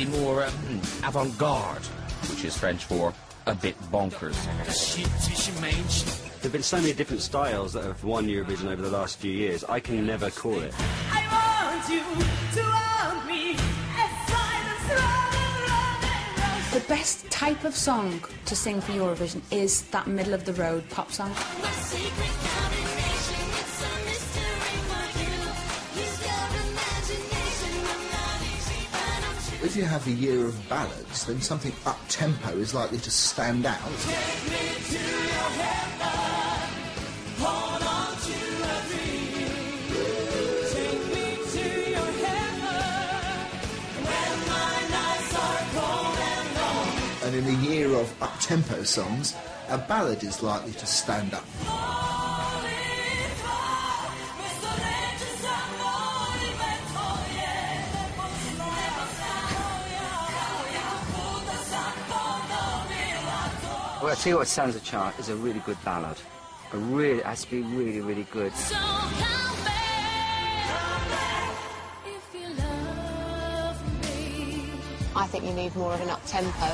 be more avant-garde, which is French for a bit bonkers. There have been so many different styles that have won Eurovision over the last few years. I can never call it. I want you to want me as silence running. The best type of song to sing for Eurovision is that middle-of-the-road pop song. If you have a year of ballads, then something up-tempo is likely to stand out. Take me to your heaven, hold on to a dream. Take me to your heaven, when my nights are cold and long. And in a year of up-tempo songs, a ballad is likely to stand up. Well, I'll tell you what stands a chart is a really good ballad. It has to be really, really good. So come back if you love me. I think you need more of an up-tempo.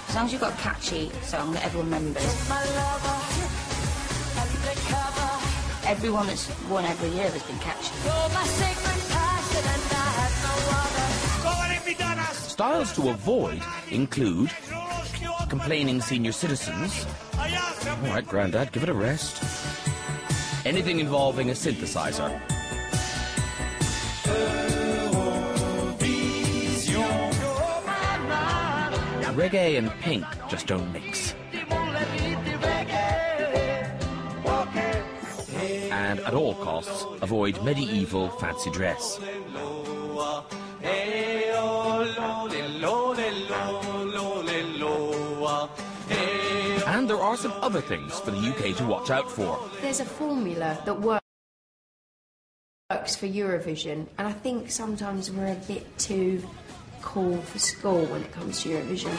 As long as you've got a catchy song that everyone remembers. Everyone that's won every year has been catchy. Styles to avoid include complaining senior citizens. All right, Grandad, give it a rest. Anything involving a synthesizer. Reggae and Pink just don't mix. And at all costs, avoid medieval fancy dress. And there are some other things for the UK to watch out for. There's a formula that works for Eurovision, and I think sometimes we're a bit too cool for school when it comes to Eurovision.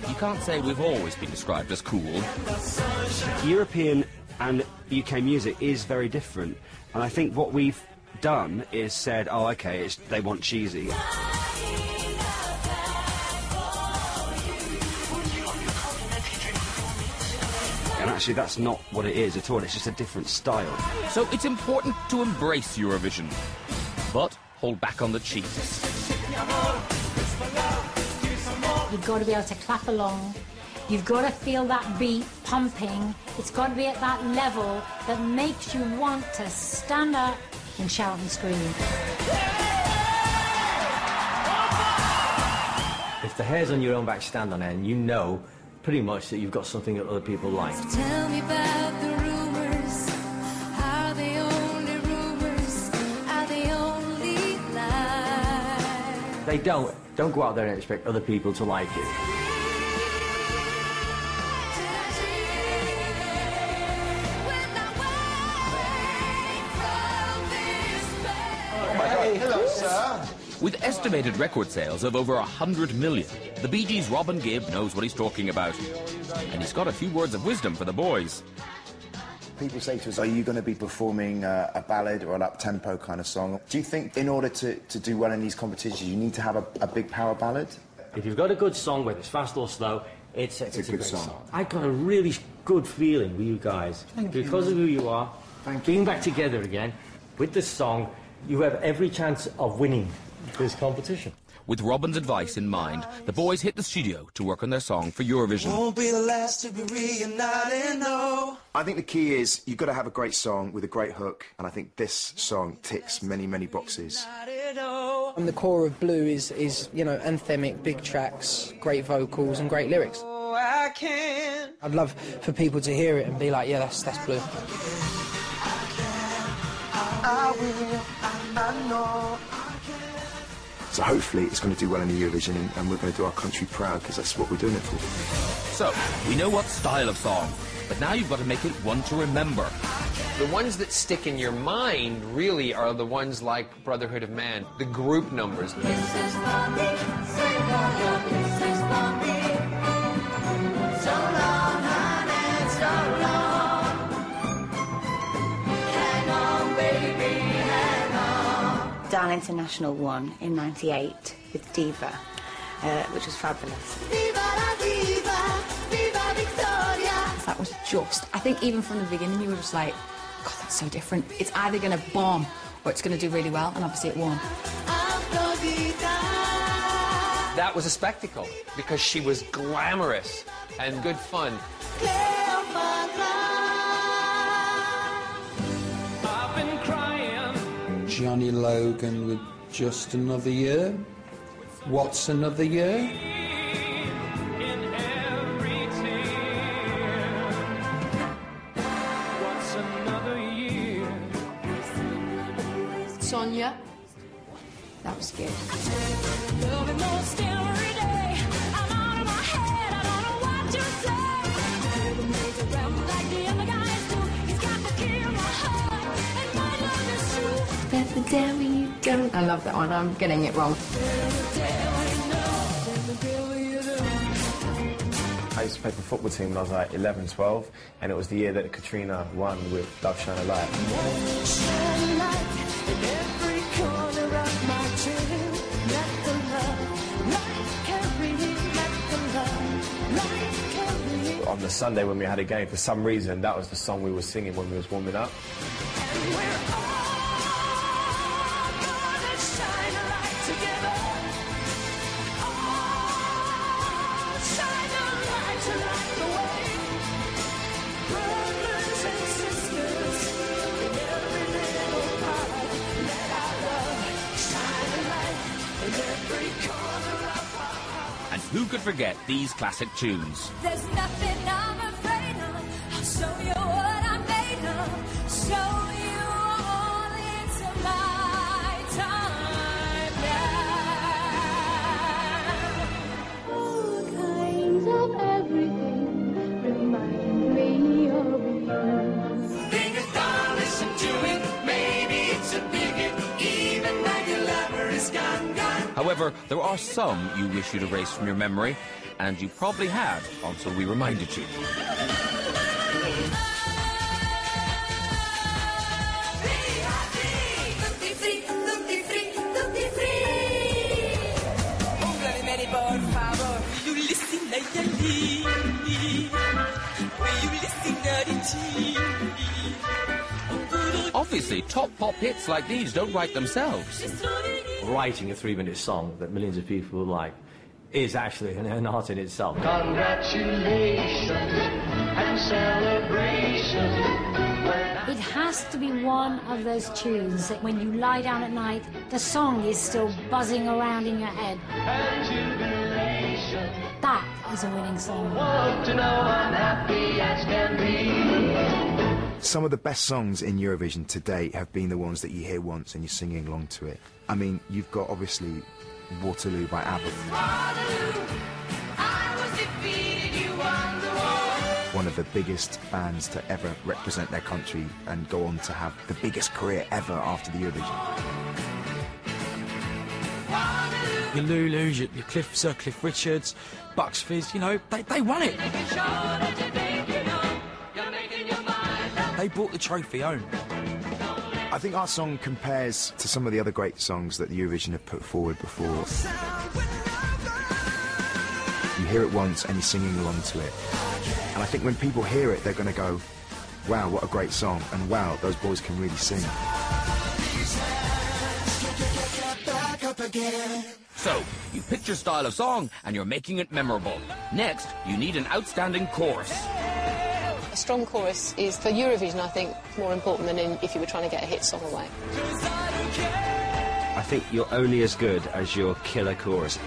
You can't say we've always been described as cool. European and UK music is very different, and I think what we've done is said, oh, okay, they want cheesy. And actually, that's not what it is at all. It's just a different style. So it's important to embrace Eurovision, but hold back on the cheese. You've got to be able to clap along. You've got to feel that beat pumping. It's got to be at that level that makes you want to stand up and shout and scream. If the hairs on your own back stand on end, you know pretty much that you've got something that other people like. So tell me about the rumors. Are they only rumors? Are they only lies? They don't go out there and expect other people to like it. Hello, sir. With estimated record sales of over 100 million, the Bee Gees' Robin Gibb knows what he's talking about. And he's got a few words of wisdom for the boys. People say to us, are you going to be performing a ballad or an up-tempo kind of song? Do you think in order to do well in these competitions, you need to have a big power ballad? If you've got a good song, whether it's fast or slow, it's a good great song. I've got a really good feeling with you guys. Because of who you are, being back together again, with this song, you have every chance of winning this competition. With Robin's advice in mind, the boys hit the studio to work on their song for Eurovision. Won't be the last to be reunited, no. I think the key is you've got to have a great song with a great hook, and I think this song ticks many, many boxes. And the core of Blue is, you know, anthemic, big tracks, great vocals and great lyrics. Oh, I can. I'd love for people to hear it and be like, yeah, that's Blue. I will, I know. So hopefully it's going to do well in the Eurovision, and we're going to do our country proud, because that's what we're doing it for. So, we know what style of song, but now you've got to make it one to remember. The ones that stick in your mind really are the ones like Brotherhood of Man, the group numbers. This is for me, say for you, this is for me. So long, honey, so long. Hang on, baby, hang on. Dan International won in '98 with Diva, which was fabulous. Viva la diva, viva Victoria. That was just, I think even from the beginning you were just like, God, that's so different. It's either going to bomb or it's going to do really well, and obviously it won. That was a spectacle because she was glamorous and good fun. I've been crying. Johnny Logan with Just Another Year. What's Another Year? Sonia. That was good. I love that one. I'm getting it wrong. I used to play for a football team when I was like 11, 12, and it was the year that Katrina won with Love Shine a Light. On the Sunday when we had a game, for some reason, that was the song we were singing when we was warming up. And who could forget these classic tunes? There's nothing I'm afraid of. I'll show you what I'm made of. Show you all it's my time now. All kinds of everything remind me of you. Being a doll, listen to it. Maybe it's a bigot. Even when your lover is gone, gone. However, there are some you wish you'd erase from your memory, and you probably had until we reminded you. Obviously, top pop hits like these don't write themselves. Writing a 3-minute song that millions of people like is actually an art in itself. Congratulations and celebrations. It has to be one of those tunes that when you lie down at night, the song is still buzzing around in your head. That is a winning song. Want to know I'm happy as can be. Some of the best songs in Eurovision to date have been the ones that you hear once and you're singing along to it. I mean, you've got obviously Waterloo by ABBA. One of the biggest bands to ever represent their country and go on to have the biggest career ever after the Eurovision. Your Lulus, your Sir Cliff Richards, Bucks Fizz, you know, they won it. They brought the trophy home. I think our song compares to some of the other great songs that the Eurovision have put forward before. You hear it once and you're singing along to it. And I think when people hear it, they're going to go, wow, what a great song, and wow, those boys can really sing. So, you picked your style of song and you're making it memorable. Next, you need an outstanding chorus. A strong chorus is, for Eurovision, I think, more important than if you were trying to get a hit song away. I think you're only as good as your killer chorus.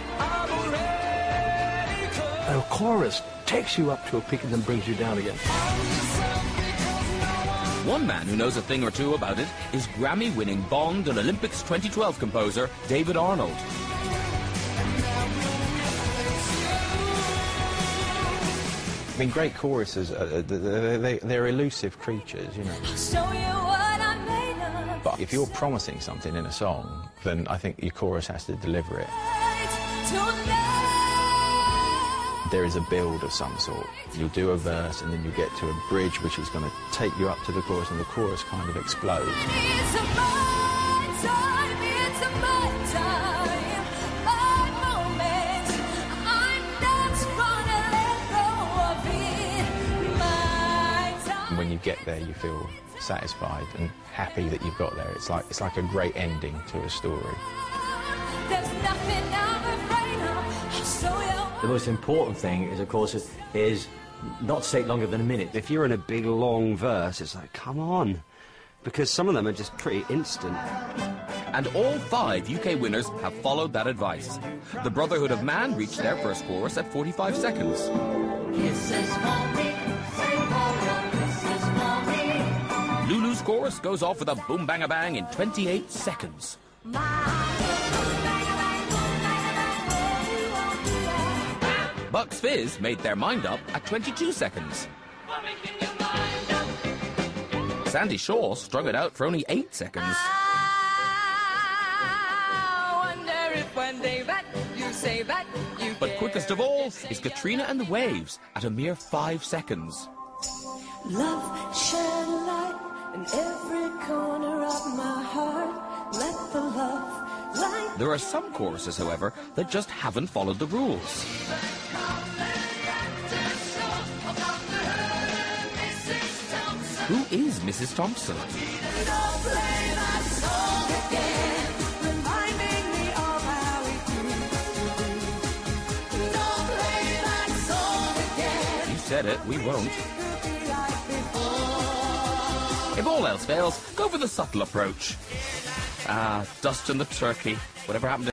A chorus takes you up to a peak and then brings you down again. One man who knows a thing or two about it is Grammy-winning Bond and Olympics 2012 composer David Arnold. mean, great choruses, they're elusive creatures, you know. Show you what I'm made of. But if you're promising something in a song, then I think your chorus has to deliver it. There is a build of some sort. You'll do a verse and then you get to a bridge which is going to take you up to the chorus, and the chorus kind of explodes. It's my time, it's my time, my moment. I'm not gonna let go of it, my time. And when you get there, you feel satisfied and happy that you've got there. It's like a great ending to a story. There's nothing I'm afraid of. I'll show you. The most important thing is, of course, is not to take longer than a minute. If you're in a big, long verse, it's like, come on. Because some of them are just pretty instant. And all 5 UK winners have followed that advice. The Brotherhood of Man reached their first chorus at 45 seconds. Kisses for me, say more kisses for me. Lulu's chorus goes off with a boom bang a bang in 28 seconds. Bucks Fizz made their mind up at 22 seconds. Sandy Shaw strung it out for only 8 seconds. I wonder if one day that you say that you But quickest of all is Katrina and the Waves at a mere 5 seconds. Love shed light in every corner of my heart. Let the love light. There are some choruses, however, that just haven't followed the rules. Who is Mrs. Thompson? You said it, we won't. If all else fails, go for the subtle approach. Ah, dust in the turkey. Whatever happened to